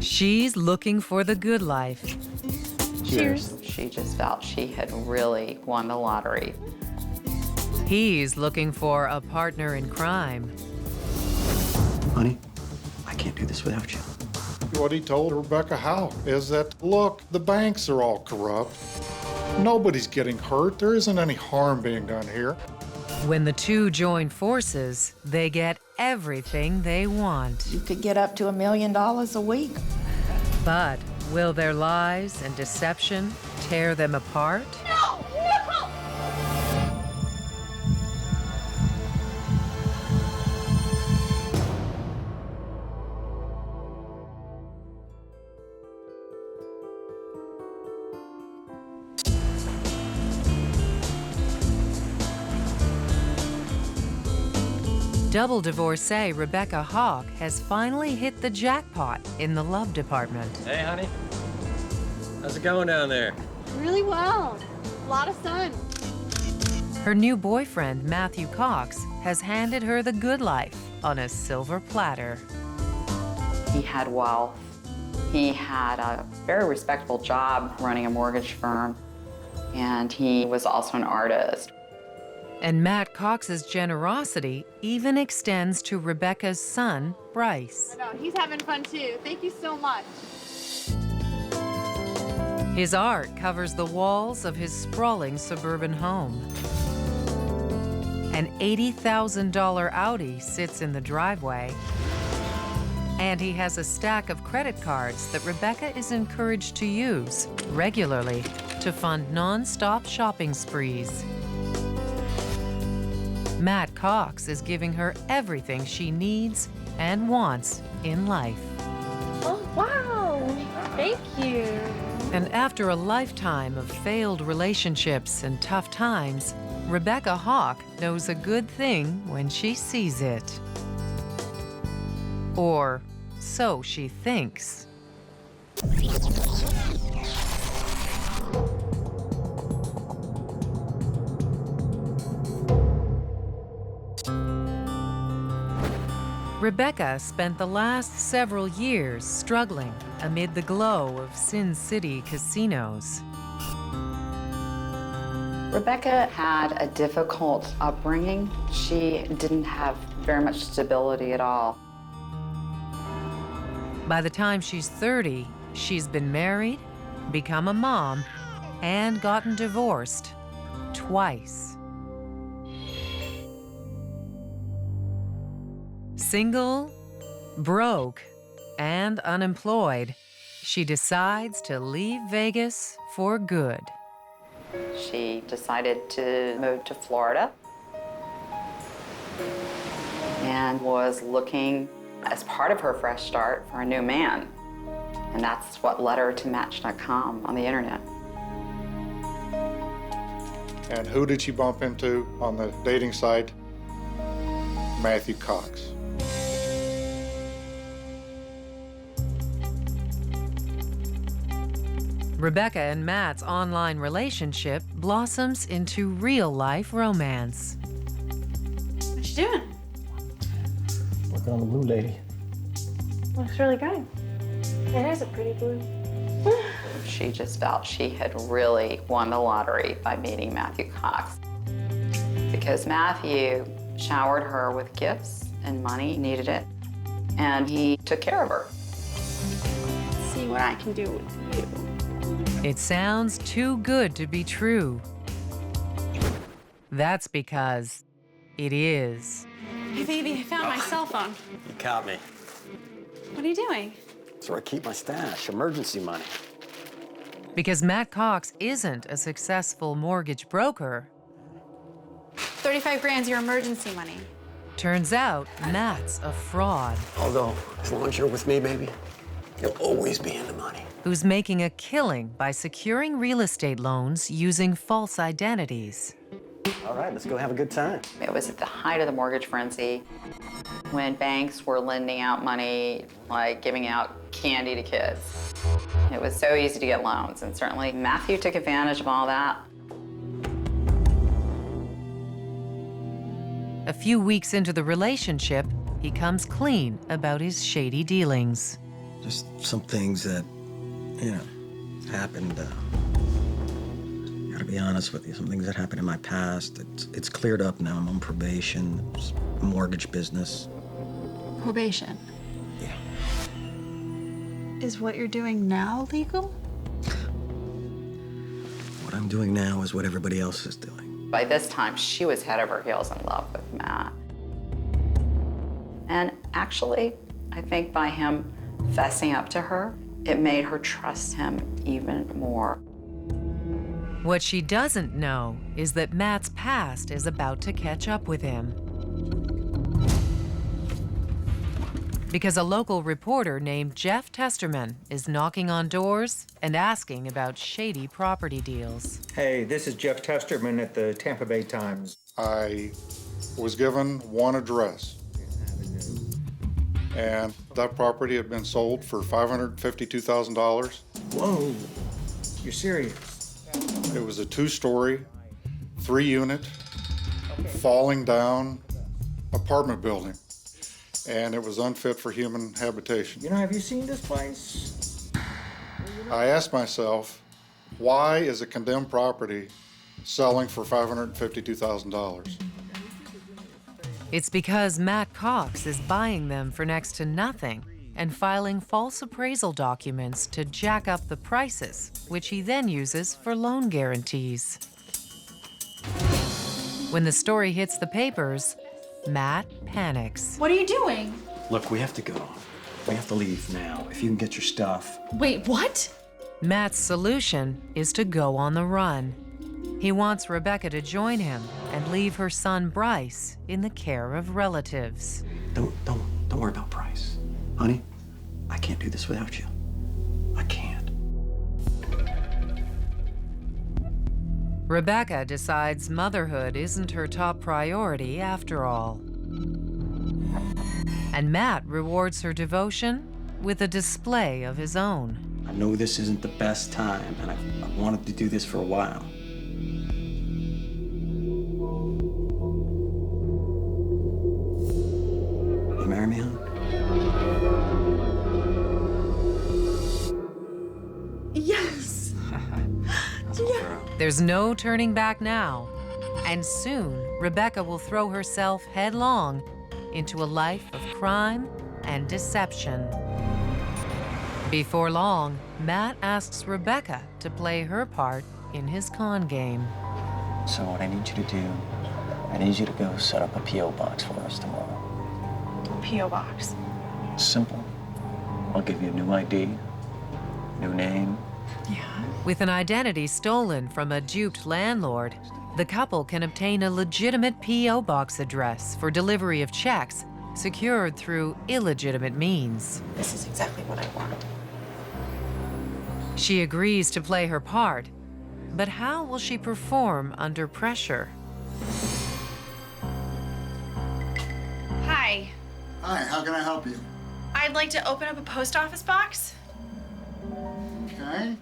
She's looking for the good life. Cheers. She just felt she had really won the lottery. He's looking for a partner in crime. Honey, I can't do this without you. What he told Rebecca Howe is that, look, the banks are all corrupt. Nobody's getting hurt. There isn't any harm being done here. When the two join forces, they get everything they want. You could get up to $1 million a week. But will their lies and deception tear them apart? No! No! Double divorcee Rebecca Hawk has finally hit the jackpot in the love department. Hey, honey. How's it going down there? Really well. A lot of sun. Her new boyfriend, Matthew Cox, has handed her the good life on a silver platter. He had wealth. He had a very respectable job running a mortgage firm, and he was also an artist. And Matt Cox's generosity even extends to Rebecca's son, Bryce. I know, he's having fun too. Thank you so much. His art covers the walls of his sprawling suburban home. An $80,000 Audi sits in the driveway. And he has a stack of credit cards that Rebecca is encouraged to use regularly to fund non-stop shopping sprees. Matt Cox is giving her everything she needs and wants in life. Oh, wow. Thank you. And after a lifetime of failed relationships and tough times, Rebecca Hawk knows a good thing when she sees it. Or so she thinks. Rebecca spent the last several years struggling amid the glow of Sin City casinos. Rebecca had a difficult upbringing. She didn't have very much stability at all. By the time she's 30, she's been married, become a mom, and gotten divorced twice. Single, broke, and unemployed, she decides to leave Vegas for good. She decided to move to Florida and was looking, as part of her fresh start, for a new man. And that's what led her to Match.com on the internet. And who did she bump into on the dating site? Matthew Cox. Rebecca and Matt's online relationship blossoms into real-life romance. What you doing? Working on the blue lady. Looks really good. It is a pretty blue. She just felt she had really won the lottery by meeting Matthew Cox. Because Matthew showered her with gifts and money, needed it, and he took care of her. Let's see what I can do with you. It sounds too good to be true. That's because it is. Hey, baby, I found my cell phone. You caught me. What are you doing? That's where I keep my stash, emergency money. Because Matt Cox isn't a successful mortgage broker. 35 grand's your emergency money. Turns out Matt's a fraud Although, as long as you're with me, baby, you'll always be in the money. who's making a killing by securing real estate loans using false identities. All right, let's go have a good time. It was at the height of the mortgage frenzy when banks were lending out money, like giving out candy to kids. It was so easy to get loans, and certainly Matthew took advantage of all that. A few weeks into the relationship, he comes clean about his shady dealings. Just some things that, happened. Gotta be honest with you, some things that happened in my past. It's cleared up now. I'm on probation. It's a mortgage business. Probation. Yeah. Is what you're doing now legal? What I'm doing now is what everybody else is doing. By this time, she was head over heels in love with Matt. And actually, I think by him fessing up to her, it made her trust him even more. What she doesn't know is that Matt's past is about to catch up with him. Because a local reporter named Jeff Testerman is knocking on doors and asking about shady property deals. Hey, this is Jeff Testerman at the Tampa Bay Times. I was given one address, and that property had been sold for $552,000. Whoa, you're serious? It was a 2-story, 3-unit, falling down apartment building, and it was unfit for human habitation. Have you seen this place? I asked myself, why is a condemned property selling for $552,000? It's because Matt Cox is buying them for next to nothing and filing false appraisal documents to jack up the prices, which he then uses for loan guarantees. When the story hits the papers, Matt panics. What are you doing? Look, we have to go. We have to leave now. If you can get your stuff. Wait, what? Matt's solution is to go on the run. He wants Rebecca to join him and leave her son Bryce in the care of relatives. Don't worry about Bryce. Honey, I can't do this without you. I can't. Rebecca decides motherhood isn't her top priority after all. And Matt rewards her devotion with a display of his own. I know this isn't the best time, and I've wanted to do this for a while. You marry me, hon? Yes. There's no turning back now, and soon Rebecca will throw herself headlong into a life of crime and deception. Before long, Matt asks Rebecca to play her part in his con game. So what I need you to do, I need you to go set up a P.O. box for us tomorrow. P.O. box. Simple. I'll give you a new ID, new name. Yeah. With an identity stolen from a duped landlord, the couple can obtain a legitimate P.O. box address for delivery of checks secured through illegitimate means. This is exactly what I want. She agrees to play her part, but how will she perform under pressure? Hi. Hi, how can I help you? I'd like to open up a post office box. Okay.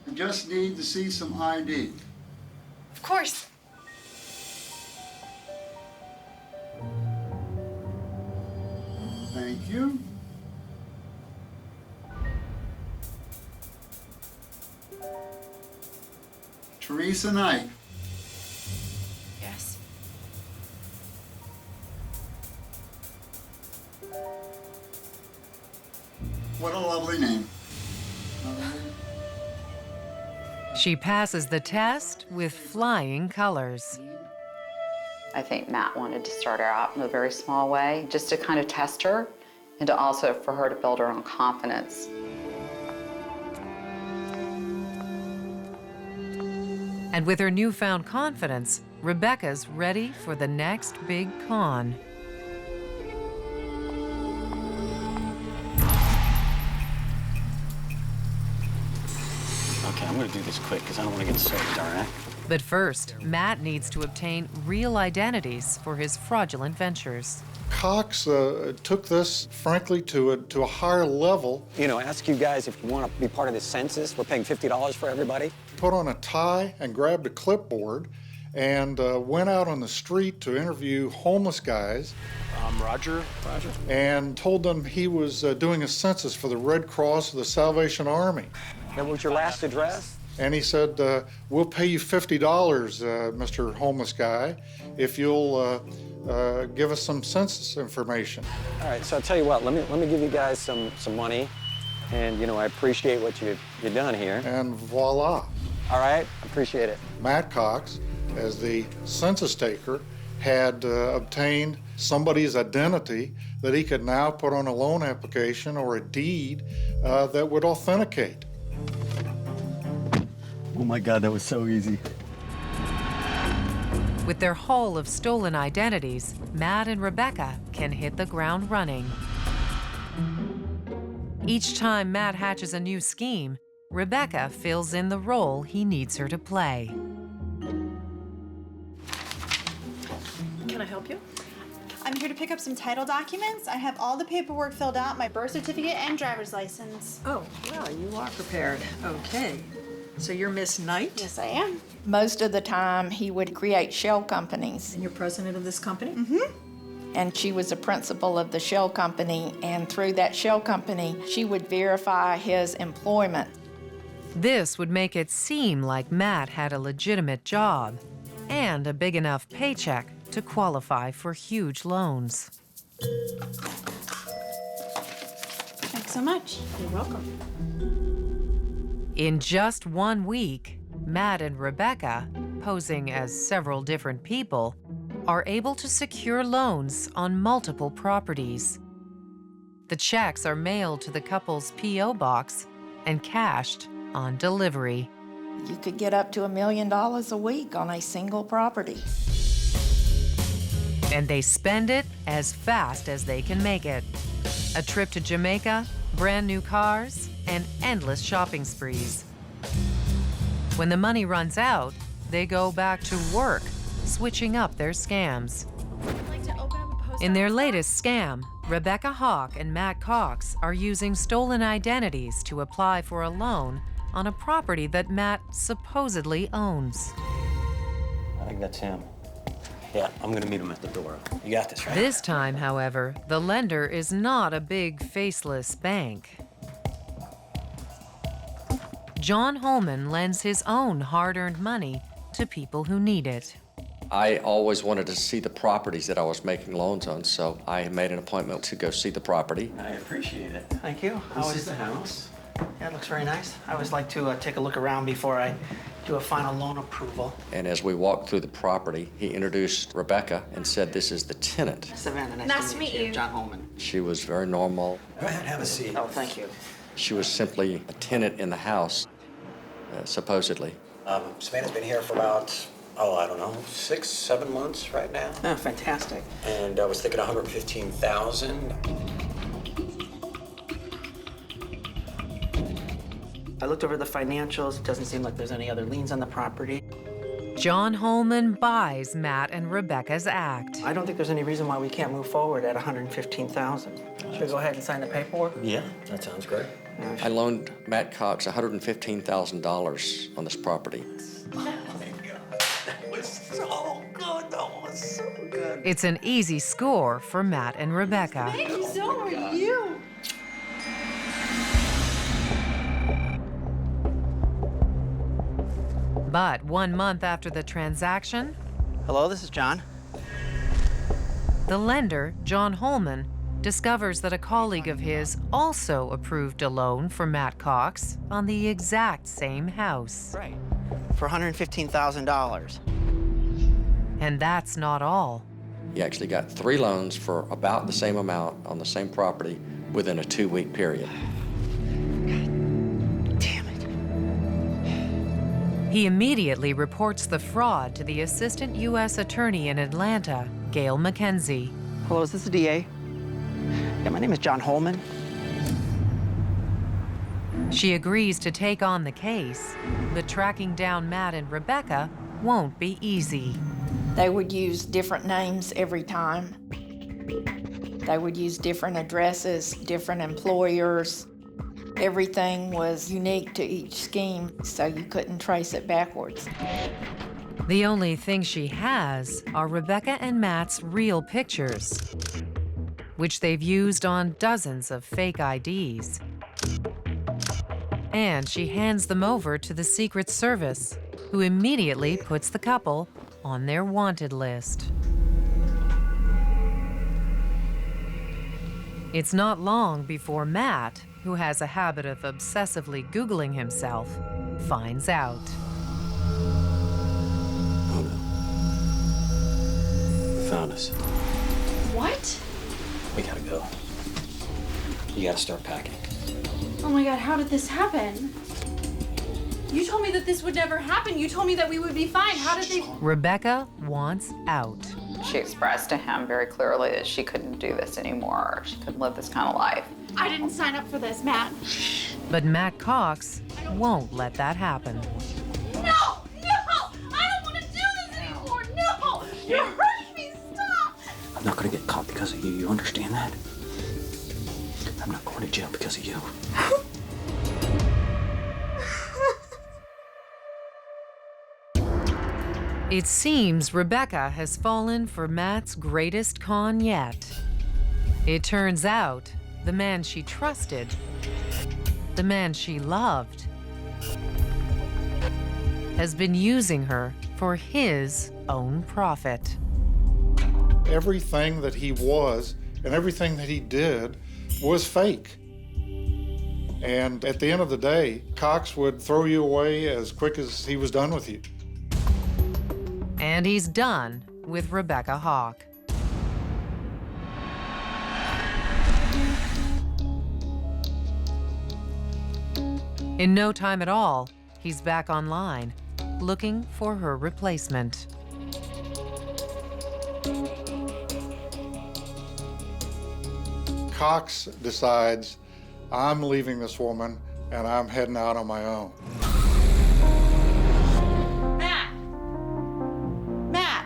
I just need to see some ID. Of course. Thank you. Teresa Knight. Yes. What a lovely name. She passes the test with flying colors. I think Matt wanted to start her out in a very small way, just to kind of test her, and to also for her to build her own confidence. And with her newfound confidence, Rebecca's ready for the next big con. Okay, I'm gonna do this quick because I don't want to get soaked, all right? But first, Matt needs to obtain real identities for his fraudulent ventures. Cox took this, frankly, to a higher level. Ask you guys if you want to be part of this census. We're paying $50 for everybody. Put on a tie and grabbed a clipboard and went out on the street to interview homeless guys. Roger. And told them he was doing a census for the Red Cross of the Salvation Army. And what was your last address? And he said, we'll pay you $50, Mr. Homeless Guy, if you'll give us some census information. All right, so I'll tell you what, let me give you guys some money. And, you know, I appreciate what you've done here. And voila. All right, appreciate it. Matt Cox, as the census taker, had obtained somebody's identity that he could now put on a loan application or a deed that would authenticate. Oh my God, that was so easy. With their haul of stolen identities, Matt and Rebecca can hit the ground running. Each time Matt hatches a new scheme, Rebecca fills in the role he needs her to play. Can I help you? I'm here to pick up some title documents. I have all the paperwork filled out, my birth certificate and driver's license. Oh, well, you are prepared. Okay. So you're Miss Knight? Yes, I am. Most of the time, he would create shell companies. And you're president of this company? Mm-hmm. And she was a principal of the shell company, and through that shell company, she would verify his employment. This would make it seem like Matt had a legitimate job and a big enough paycheck to qualify for huge loans. Thanks so much. You're welcome. In just 1 week, Matt and Rebecca, posing as several different people, are able to secure loans on multiple properties. The checks are mailed to the couple's P.O. box and cashed on delivery. You could get up to $1 million a week on a single property. And they spend it as fast as they can make it. A trip to Jamaica, brand new cars, and endless shopping sprees. When the money runs out, they go back to work, switching up their scams. I'd like to open up a post In their office latest scam, Rebecca Hawk and Matt Cox are using stolen identities to apply for a loan on a property that Matt supposedly owns. I think that's him. Yeah, I'm gonna meet him at the door. You got this, right? This time, however, the lender is not a big, faceless bank. John Holman lends his own hard-earned money to people who need it. I always wanted to see the properties that I was making loans on, so I made an appointment to go see the property. I appreciate it. Thank you. This is the house. Yeah, it looks very nice. I always like to take a look around before I do a final loan approval. And as we walked through the property, he introduced Rebecca and said, "This is the tenant." Savannah, Nice to meet you. John Holman. She was very normal. Go ahead, have a seat. Oh, thank you. She was simply a tenant in the house, supposedly. Savannah's been here for about, I don't know, 6, 7 months right now. Oh, fantastic. And I was thinking 115,000. I looked over the financials. It doesn't seem like there's any other liens on the property. John Holman buys Matt and Rebecca's act. I don't think there's any reason why we can't move forward at 115,000. Should we go ahead and sign the paperwork? Yeah, that sounds great. I loaned Matt Cox $115,000 on this property. That was so good, that was so good. It's an easy score for Matt and Rebecca. Thank you, so are you. But 1 month after the transaction, Hello, this is John. the lender, John Holman, discovers that a colleague of his also approved a loan for Matt Cox on the exact same house. Right. For $115,000. And that's not all. He actually got 3 loans for about the same amount on the same property within a 2-week period. Damn it. He immediately reports the fraud to the assistant U.S. attorney in Atlanta, Gail McKenzie. Hello, is this the DA? Yeah, my name is John Holman. She agrees to take on the case, but tracking down Matt and Rebecca won't be easy. They would use different names every time. They would use different addresses, different employers. Everything was unique to each scheme, so you couldn't trace it backwards. The only thing she has are Rebecca and Matt's real pictures, which they've used on dozens of fake IDs. And she hands them over to the Secret Service, who immediately puts the couple on their wanted list. It's not long before Matt, who has a habit of obsessively Googling himself, finds out. Oh no. They found us. What? We gotta go. You gotta start packing. Oh my God, how did this happen? You told me that this would never happen. You told me that we would be fine. How did they... Rebecca wants out. She expressed to him very clearly that she couldn't do this anymore. She couldn't live this kind of life. I didn't sign up for this, Matt. But Matt Cox won't let that happen. No! No! I don't want to do this anymore! No! You're hurting me! Stop! I'm not gonna get caught because of you. You understand that? I'm not going to jail because of you. It seems Rebecca has fallen for Matt's greatest con yet. It turns out the man she trusted, the man she loved, has been using her for his own profit. Everything that he was and everything that he did was fake. And at the end of the day, Cox would throw you away as quick as he was done with you. And he's done with Rebecca Hawk. In no time at all, he's back online, looking for her replacement. Cox decides, I'm leaving this woman and I'm heading out on my own. Matt! Matt!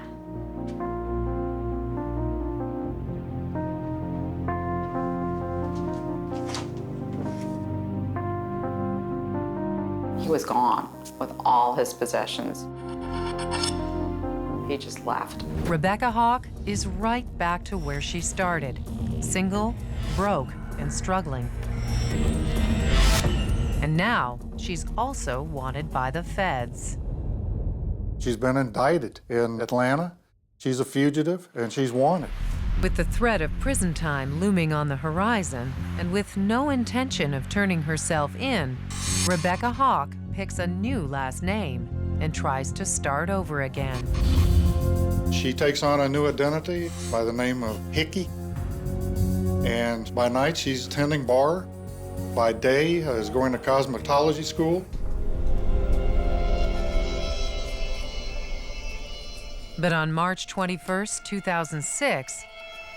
He was gone with all his possessions. He just left. Rebecca Hawk is right back to where she started, single, broke, and struggling. And now she's also wanted by the feds. She's been indicted in Atlanta. She's a fugitive and she's wanted. With the threat of prison time looming on the horizon, and with no intention of turning herself in, Rebecca Hawk picks a new last name and tries to start over again. She takes on a new identity by the name of Hickey. And by night, she's attending bar. By day, is going to cosmetology school. But on March 21st, 2006,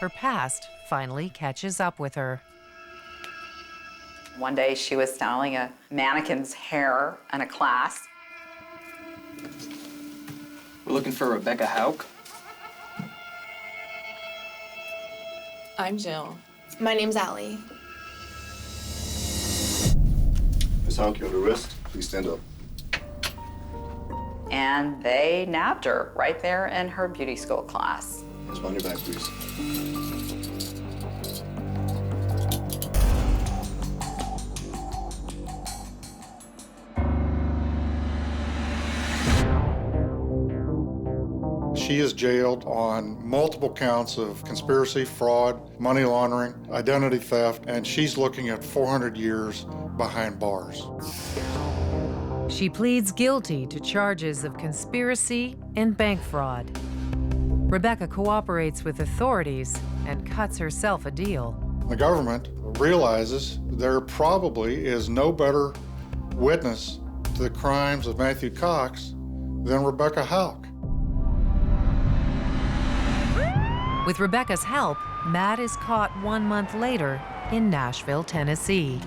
her past finally catches up with her. One day she was styling a mannequin's hair in a class. We're looking for Rebecca Hawk. I'm Jill. My name's Allie. Miss Hawk, you're under arrest. Please stand up. And they nabbed her right there in her beauty school class. Hands behind your back, please. She is jailed on multiple counts of conspiracy, fraud, money laundering, identity theft, and she's looking at 400 years behind bars. She pleads guilty to charges of conspiracy and bank fraud. Rebecca cooperates with authorities and cuts herself a deal. The government realizes there probably is no better witness to the crimes of Matthew Cox than Rebecca Hawk. With Rebecca's help, Matt is caught 1 month later in Nashville, Tennessee.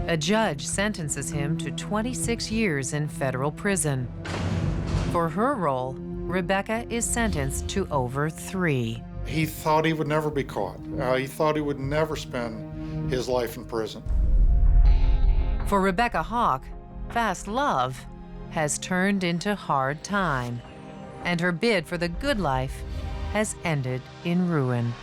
A judge sentences him to 26 years in federal prison. For her role, Rebecca is sentenced to over 3. He thought he would never be caught. He thought he would never spend his life in prison. For Rebecca Hawk, fast love has turned into hard time, and her bid for the good life has ended in ruin.